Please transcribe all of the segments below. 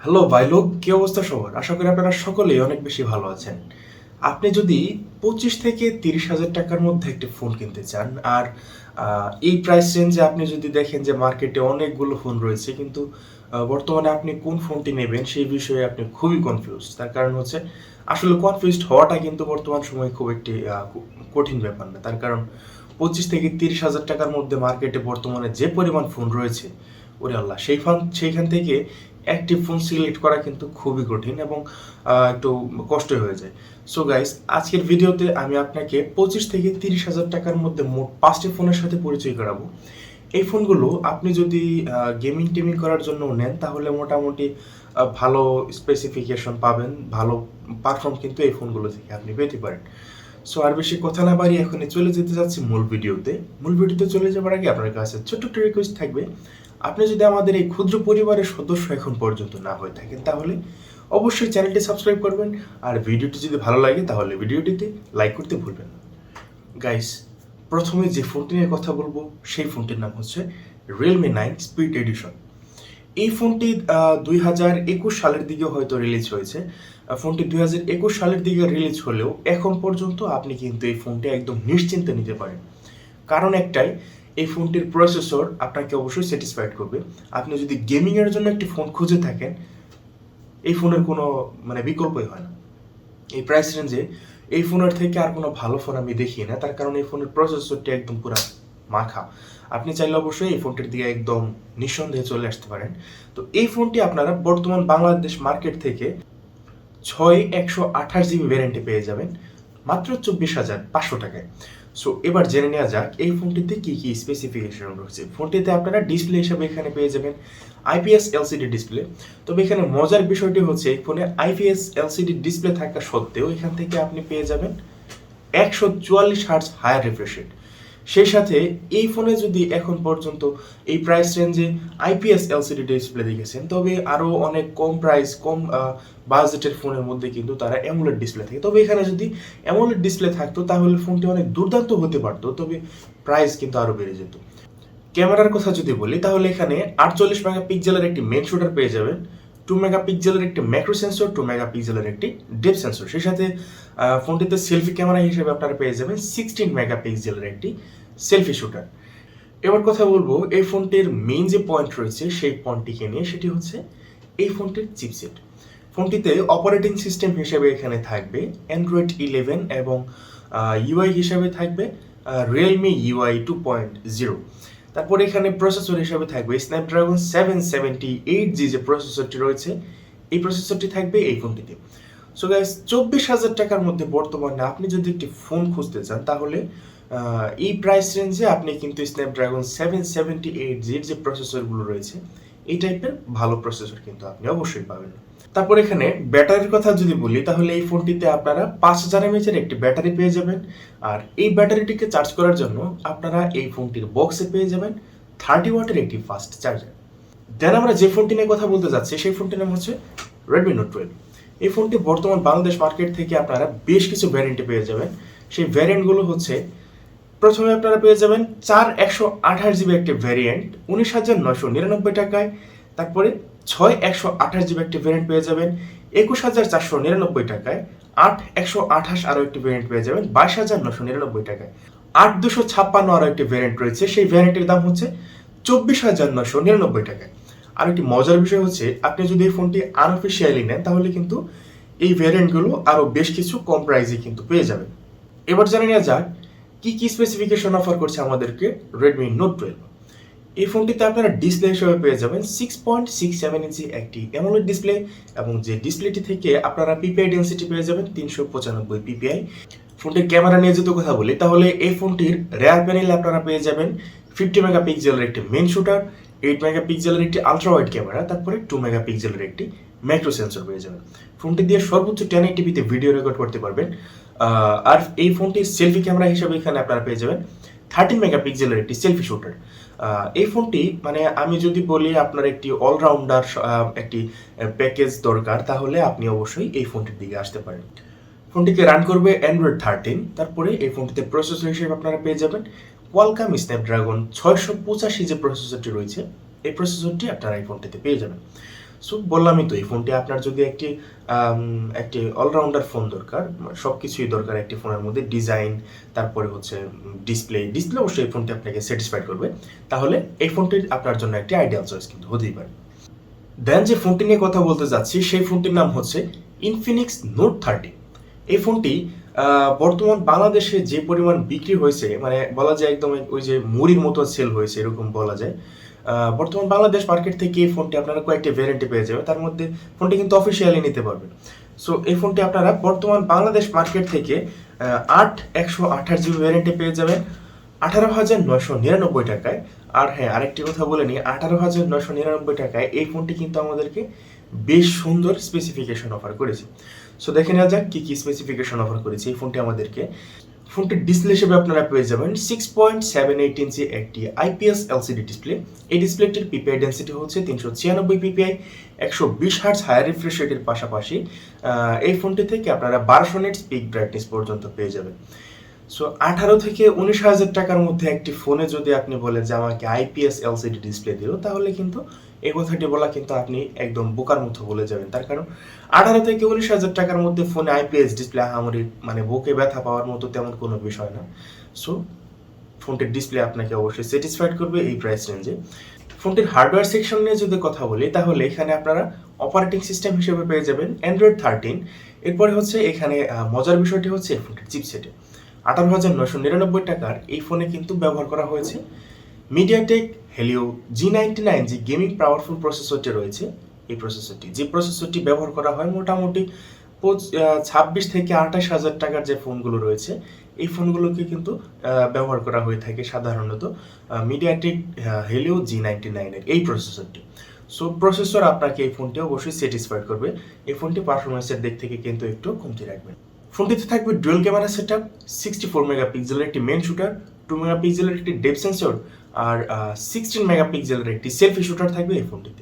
Hello ভাই লোক, কি অবস্থা সবার? আশা করি আপনারা সকলেই অনেক বেশি ভালো আছেন। আপনি যদি 25 থেকে 30 হাজার টাকার মধ্যে একটি ফোন কিনতে চান, আর এই প্রাইস রেঞ্জে আপনি যদি দেখেন যে মার্কেটে অনেকগুলো ফোন রয়েছে, কিন্তু বর্তমানে আপনি কোন ফোনটি নেবেন সেই বিষয়ে আপনি খুবই কনফিউজ। তার কারণ হচ্ছে আসলে কনফিউজড হওয়াটা কিন্তু বর্তমান সময়ে খুব একটি কঠিন ব্যাপার না। তার কারণ 25 থেকে 30 হাজার টাকার মধ্যে মার্কেটে বর্তমানে যে পরিমাণ ফোন রয়েছে, ওরে আল্লাহ, সেইখান থেকে একটি ফোন সিলেক্ট করা কিন্তু খুবই কঠিন এবং একটু কষ্ট হয়ে যায়। সো গাইস, আজকের ভিডিওতে আমি আপনাকে 25 থেকে 30 হাজার টাকার মধ্যে মোট 5টি ফোনের সাথে পরিচয় করাবো। এই ফোনগুলো আপনি যদি গেমিং টেমিং করার জন্য নেন, তাহলে মোটামুটি ভালো স্পেসিফিকেশন পাবেন, ভালো পারফর্ম কিন্তু এই ফোনগুলো থেকে আপনি পেতে পারেন। সো আর বেশি কথা না বাড়িয়ে এখনই চলে যেতে যাচ্ছি মূল ভিডিওতে চলে যাবার আগে আপনার কাছে ছোট্ট একটা রিকোয়েস্ট থাকবে। আপনি যদি আমাদের এই ক্ষুদ্র পরিবারের সদস্য এখন পর্যন্ত না হয়ে থাকেন, তাহলে অবশ্যই চ্যানেলটি সাবস্ক্রাইব করবেন, আর ভিডিওটি যদি ভালো লাগে তাহলে ভিডিওটিতে লাইক করতে ভুলবেন না। গাইস, প্রথমে যে ফোনটি নিয়ে কথা বলবো সেই ফোনটির নাম হচ্ছে Realme 9 স্পিড এডিশন। এই ফোনটি 2021 সালের দিকে হয়তো রিলিজ হয়েছে। ফোনটি 2021 সালের দিকে রিলিজ হলেও এখন পর্যন্ত আপনি কিন্তু এই ফোনটি একদম নিশ্চিন্তে নিতে পারেন। কারণ একটাই, এই ফোনটির প্রসেসর আপনাকে অবশ্যই স্যাটিসফাইড করবে। আপনি যদি গেমিংয়ের জন্য একটি ফোন খুঁজে থাকেন, এই ফোনের কোনো বিকল্পই হয় না। এই প্রাইস রেঞ্জে এই ফোনের থেকে আর কোনো ভালো ফোন আমি দেখি না। তার কারণ এই ফোনের প্রসেসরটি একদম পুরো মাখা। আপনি চাইলে অবশ্যই এই ফোনটির দিকে একদম নিঃসন্দেহে চলে আসতে পারেন। তো এই ফোনটি আপনারা বর্তমান বাংলাদেশ মার্কেট থেকে 6/128 GB ভ্যারিয়েন্টে পেয়ে যাবেন মাত্র 24,500 টাকায়। সো এবার জেনে নেওয়া যাক এই ফোনটিতে কি কি স্পেসিফিকেশন রয়েছে। ফোনটিতে আপনারা ডিসপ্লে হিসেবে এখানে পেয়ে যাবেন আইপিএস এলসিডি ডিসপ্লে। তবে এখানে মজার বিষয়টি হচ্ছে, এই ফোনে আইপিএস এলসিডি ডিসপ্লে থাকা সত্ত্বেও এখান থেকে আপনি পেয়ে যাবেন 144 হার্টজ হায়ার রিফ্রেশ রেট। সেই সাথে এই ফোনে যদি এখন পর্যন্ত এই প্রাইস রেঞ্জে আইপিএস এলসিডি ডিসপ্লে দেখেছেন, তবে আরও অনেক কম প্রাইস, কম বাজেটের ফোনের মধ্যে কিন্তু তারা অ্যামোলেড ডিসপ্লে থাকে। তবে এখানে যদি অ্যামোলেড ডিসপ্লে থাকতো তাহলে ফোনটি অনেক দুর্দান্ত হতে পারতো, তবে প্রাইস কিন্তু আরও বেড়ে যেত। ক্যামেরার কথা যদি বলি, তাহলে এখানে 48 মেগাপিক্সেলের একটি মেন শুটার পেয়ে যাবেন, 2 মেগাপিক্সেলের একটি ম্যাক্রো সেন্সর, 2 মেগাপিক্সেলের একটি ডেপথ সেন্সর। সেই সাথে ফোনটিতে সেলফি ক্যামেরা হিসেবে আপনারা পেয়ে যাবেন 16 মেগাপিক্সেলের একটি সেলফি শুটার। এবার কথা বলবো এই ফোনটির মেইন যে পয়েন্ট রয়েছে সেই পয়েন্টটিকে নিয়ে, সেটি হচ্ছে এই ফোনটির চিপসেট। ফোনটিতে অপারেটিং সিস্টেম হিসেবে এখানে থাকবে অ্যান্ড্রয়েড 11 এবং ইউআই হিসেবে থাকবে রিয়েলমি ইউআই 2.0। তারপরে এখানে প্রসেসর হিসেবে থাকবে স্ন্যাপড্রাগন 778G যে প্রসেসরটি রয়েছে, এই প্রসেসরটি থাকবে এই ফোনটিতে। সো গাইস, 24,000 টাকার মধ্যে বর্তমানে আপনি যদি একটি ফোন খুঁজতে চান, তাহলে এই প্রাইস রেঞ্জে আপনি কিন্তু স্ন্যাপড্রাগন 778G যে প্রসেসরগুলো রয়েছে, এই টাইপের ভালো প্রসেসর কিন্তু আপনি অবশ্যই পাবেন। তারপর এখানে ব্যাটারির কথা যদি বলি, তাহলে এই ফোনটিতে আপনারা 5000 mAh একটি ব্যাটারি পেয়ে যাবেন, আর এই ব্যাটারিটিকে চার্জ করার জন্য আপনারা এই ফোনটির বক্সে পেয়ে যাবেন 30 ওয়াটের একটি ফাস্ট চার্জার। দেন আমরা যে ফোনটি নিয়ে কথা বলতে যাচ্ছি সেই ফোনটির নাম হচ্ছে Redmi Note 12। এই ফোনটি বর্তমান বাংলাদেশ মার্কেট থেকে আপনারা বেশ কিছু ভ্যারিয়েন্টে পেয়ে যাবেন। সেই ভ্যারিয়েন্টগুলো হচ্ছে, প্রথমে আপনারা পেয়ে যাবেন 4/128 GB একটি ভ্যারিয়েন্ট 19,999 টাকায়। তারপরে 6/128 GB একটি ভ্যারিয়েন্ট পেয়ে যাবেন 21,499 টাকায়। 8/128 আরও একটি ভ্যারিয়েন্ট পেয়ে যাবেন 22,999 টাকায়। 8/256 আরও একটি ভ্যারিয়েন্ট রয়েছে, সেই ভ্যারিয়েন্টের দাম হচ্ছে 24,999 টাকায়। আর একটি মজার বিষয় হচ্ছে, আপনি যদি এই ফোনটি আনঅফিসিয়ালি নেন, তাহলে কিন্তু এই ভ্যারিয়েন্টগুলো আরও বেশ কিছু কম প্রাইসে কিন্তু পেয়ে যাবেন। এবার জানা নেওয়া যাক কি কি স্পেসিফিকেশন অফার করছে আমাদেরকে Redmi Note 12। এই ফোনটিতে আপনারা ডিসপ্লে হিসেবে পেয়ে যাবেন 6.67 ইঞ্চি একটি অ্যামোলেড ডিসপ্লে, এবং যে ডিসপ্লেটি থেকে আপনারা পিপিআই ডেন্সিটি পেয়ে যাবেন 395 পিপিআই। ফোনটির ক্যামেরা নিয়ে যদি কথা বলি, তাহলে এই ফোনটির রেয়ার প্যানেলে আপনারা পেয়ে যাবেন 50 মেগাপিক্সেলের একটি মেন শুটার, 8 মেগাপিক্সেলের একটি আলট্রা ওয়াইড ক্যামেরা, তারপরে 2 মেগাপিক্সেলের একটি ম্যাক্রো সেন্সর পেয়ে যাবেন। ফোনটি দিয়ে সর্বোচ্চ 1080p ভিডিও রেকর্ড করতে পারবেন। আর এই ফোনটির সেলফি ক্যামেরা হিসেবে এখানে আপনারা পেয়ে যাবেন 13 মেগাপিক্সেলের একটি সেলফি শুটার। এই ফোনটি আমি যদি বলি আপনার একটি অলরাউন্ডার একটি প্যাকেজ দরকার, তাহলে আপনি অবশ্যই এই ফোনটির দিকে আসতে পারেন। ফোনটিকে রান করবে অ্যান্ড্রয়েড 13। তারপরে এই ফোনটিতে প্রসেসর হিসেবে আপনারা পেয়ে যাবেন কোয়ালকম স্ন্যাপড্রাগন 685 যে প্রসেসরটি রয়েছে, এই প্রসেসরটি আপনারা এই ফোনটিতে পেয়ে যাবেন। সো বললামই তো, এই ফোনটি আপনার যদি একটি অলরাউন্ডার ফোন দরকার, সব কিছুই দরকার একটি ফোনের মধ্যে, ডিজাইন, তারপরে হচ্ছে ডিসপ্লে অবশ্যই এই ফোনটি আপনাকে স্যাটিসফাইড করবে, তাহলে এই ফোনটি আপনার জন্য একটি আইডিয়াল চয়েস কিন্তু হতেই পারে। দেন যে ফোনটি নিয়ে কথা বলতে যাচ্ছি সেই ফোনটির নাম হচ্ছে ইনফিনিক্স নোট 30। এই ফোনটি বর্তমান বাংলাদেশে যে পরিমাণ বিক্রি হয়েছে, মানে বলা যায় একদম ওই যে মুড়ির মতো সেল হয়েছে এরকম বলা যায়। বর্তমান বাংলাদেশ মার্কেট থেকে এই ফোনটি আপনারা কয়েকটি ভ্যারিয়েন্টে পেয়ে যাবেন, তার মধ্যে ফোনটি কিন্তু অফিসিয়ালি নিতে পারবেন। সো এই ফোনটি আপনারা বর্তমান বাংলাদেশ মার্কেট থেকে 128GB ভ্যারিয়েন্টে পেয়ে যাবেন 18,999 টাকায়। আর হ্যাঁ, আরেকটি কথা বলে নিই, 18,999 টাকায় এই ফোনটি কিন্তু আমাদেরকে বেশ সুন্দর স্পেসিফিকেশন অফার করেছে। সো দেখে নেওয়া যাক কী কী স্পেসিফিকেশন অফার করেছে এই ফোনটি আমাদেরকে। ফোনটির ডিসপ্লে হিসেবে আপনারা পেয়ে যাবেন 6.78 ইঞ্চি একটি IPS LCD ডিসপ্লে। এই ডিসপ্লেটির পিপিআই ডেন্সিটি হচ্ছে 396 পিপিআই, 120 হার্টজ হায়ার রিফ্রেশ রেটের পাশাপাশি এই ফোনটি থেকে আপনারা 1200 নিটস পিক ব্রাইটনেস পর্যন্ত পেয়ে যাবেন। সো 18 থেকে 19,000 টাকার মধ্যে একটি ফোনে যদি আপনি বলেন যে আমাকে IPS LCD ডিসপ্লে দিও, তাহলে কিন্তু এই কথাটি বলা কিন্তু আপনি একদম বোকার মতো বলে যাবেন। তার কারণ 18 থেকে 19,000 টাকার মধ্যে ফোনে IPS ডিসপ্লে আহামরি মানে বুকে ব্যথা পাওয়ার মতো তেমন কোনো বিষয় না। সো ফোনটির ডিসপ্লে আপনাকে অবশ্যই স্যাটিসফাইড করবে এই প্রাইস রেঞ্জে। ফোনটির হার্ডওয়্যার সেকশন নিয়ে যদি কথা বলি, তাহলে এখানে আপনারা অপারেটিং সিস্টেম হিসেবে পেয়ে যাবেন Android 13। এরপরে হচ্ছে এখানে মজার বিষয়টি হচ্ছে এই ফোনটির চিপসেটে 18,999 টাকার এই ফোনে কিন্তু ব্যবহার করা হয়েছে মিডিয়াটেক হেলিও G99 যে গেমিং পাওয়ারফুল প্রসেসরটি রয়েছে। এই প্রসেসরটি ব্যবহার করা হয় মোটামুটি 26 থেকে 28,000 টাকার যে ফোনগুলো রয়েছে, এই ফোনগুলোকে কিন্তু ব্যবহার করা হয়ে থাকে সাধারণত মিডিয়াটেক হেলিও G99 এর এই প্রসেসরটি। সো প্রসেসর আপনাকে এই ফোনটি অবশ্যই স্যাটিসফাইড করবে। এই ফোনটি পারফরমেন্সের দিক থেকে কিন্তু একটু কমতি রাখবেন। ফোনটিতে থাকবে ডুয়াল ক্যামেরা সেটআপ, 64 মেগাপিক্সেলের একটি মেন শুটার, 2 মেগাপিক্সেলের একটি ডেপথ সেন্সর, আর 16 মেগাপিক্সেলের একটি সেলফি শুটার থাকবে এই ফোনটিতে।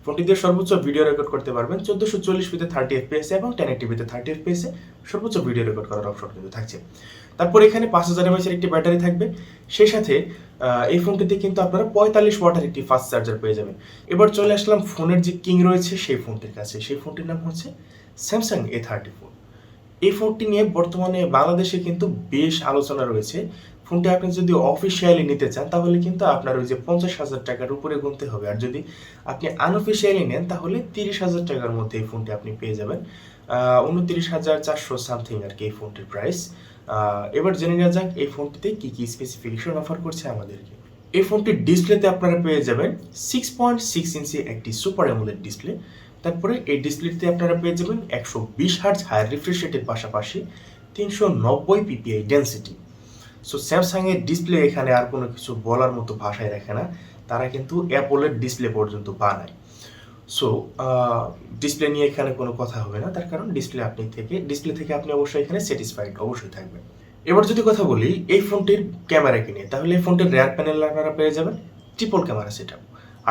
ফোনটিতে সর্বোচ্চ ভিডিও রেকর্ড করতে পারবেন 1440p 30 fps এবং 1080p 30 fps সর্বোচ্চ ভিডিও রেকর্ড করার অপশন কিন্তু থাকছে। তারপর এখানে 5000 mAh একটি ব্যাটারি থাকবে, সেই সাথে এই ফোনটিতে কিন্তু আপনারা 45 ওয়াটের একটি ফাস্ট চার্জার পেয়ে যাবেন। এবার চলে আসলাম ফোনের যে কিং রয়েছে সেই ফোনটির কাছে। সেই ফোনটির নাম হচ্ছে স্যামসাং A34। এই ফোনটি নিয়ে বর্তমানে বাংলাদেশে কিন্তু বেশ আলোচনা রয়েছে। ফোনটি আপনি যদি অফিসিয়ালি নিতে চান, তাহলে কিন্তু আপনার ওই যে 50,000 টাকার উপরে গুনতে হবে, আর যদি আপনি আনঅফিসিয়ালি নেন তাহলে 30,000 টাকার মধ্যে এই ফোনটি আপনি পেয়ে যাবেন। 29,400 সামথিং আর কি এই ফোনটির প্রাইস। এবার জেনে নেওয়া যাক এই ফোনটিতে কি কি স্পেসিফিকেশন অফার করছে আমাদেরকে। এই ফোনটির ডিসপ্লেতে আপনারা পেয়ে যাবেন 6.6 ইঞ্চি একটি সুপার অ্যামোলেড ডিসপ্লে। তারপরে এই ডিসপ্লেতে আপনারা পেয়ে যাবেন 120 হার্টজ হায়ার রিফ্রেশ রেটের পাশাপাশি 390 পিপিআই ডেন্সিটি। সো স্যামসাংয়ের ডিসপ্লে এখানে আর কোনো কিছু বলার মতো ভাষায় রাখে না, তারা কিন্তু অ্যাপলের ডিসপ্লে পর্যন্ত বানায়। সো ডিসপ্লে নিয়ে এখানে কোনো কথা হবে না, তার কারণ ডিসপ্লে থেকে আপনি অবশ্যই এখানে স্যাটিসফাইড অবশ্যই থাকবেন। এবার যদি কথা বলি এই ফোনটির ক্যামেরা নিয়ে, তাহলে এই ফোনটির রেয়ার প্যানেল আপনারা পেয়ে যাবেন ট্রিপল ক্যামেরা সেটআপ,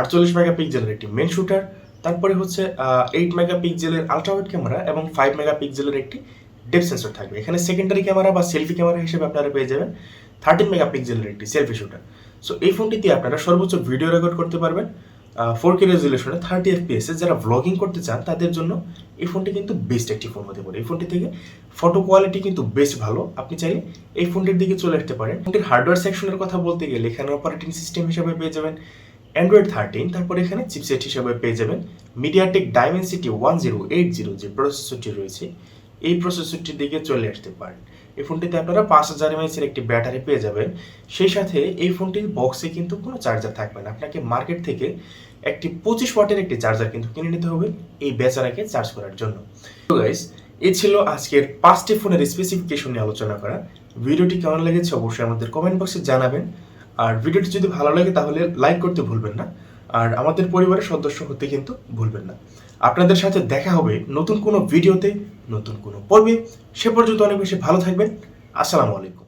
48 মেগাপিক্সেলের একটি মেন শুটার, তারপরে হচ্ছে 8 মেগাপিক্সেলের আলট্রাওয়াইড ক্যামেরা এবং 5 মেগাপিক্সেলের একটি ডেপথ সেন্সর থাকবে। এখানে সেকেন্ডারি ক্যামেরা বা সেলফি ক্যামেরা হিসেবে আপনারা পেয়ে যাবেন 13 মেগাপিক্সেলের একটি সেলফি শুটার। সো এই ফোনটিতে আপনারা সর্বোচ্চ ভিডিও রেকর্ড করতে পারবেন 4K রেজুলেশনে 30 fps। যারা ব্লগিং করতে চান তাদের জন্য এই ফোনটি কিন্তু বেস্ট একটি ফোন হতে পারে। এই ফোনটি থেকে ফটো কোয়ালিটি কিন্তু বেস্ট ভালো, আপনি চাইলে এই ফোনটির দিকে চলে আসতে পারেন। ফোনটির হার্ডওয়্যার সেকশনের কথা বলতে গেলে এখানে অপারেটিং সিস্টেম হিসেবে পেয়ে যাবেন Android 13, তারপর এখানে চিপসেট হিসেবে পেয়ে যাবেন মিডিয়াটেক ডাইমেনসিটি 1080 যে প্রসেসরটি রয়েছে, এই প্রসেসরটির দিকে চলে আসতে পারেন। এই ফোনটিতে আপনারা 5000 mAh একটি ব্যাটারি পেয়ে যাবেন, সেই সাথে এই ফোনটির বক্সে কিন্তু কোনো চার্জার থাকবে না। আপনাকে মার্কেট থেকে একটি 25 ওয়াটের একটি চার্জার কিন্তু কিনে নিতে হবে এই বেচারাকে চার্জ করার জন্য। তো গাইস, এই ছিল আজকের 5টি ফোনের স্পেসিফিকেশন নিয়ে আলোচনা করা। ভিডিওটি কেমন লেগেছে অবশ্যই আমাদের কমেন্ট বক্সে জানাবেন, আর ভিডিওটি যদি ভালো লাগে তাহলে লাইক করতে ভুলবেন না, আর আমাদের পরিবারের সদস্য হতে কিন্তু ভুলবেন না। আপনাদের সাথে দেখা হবে নতুন কোনো ভিডিওতে, নতুন কোনো পর্বে। সে পর্যন্ত অনেক বেশি ভালো থাকবেন। আসসালামু আলাইকুম।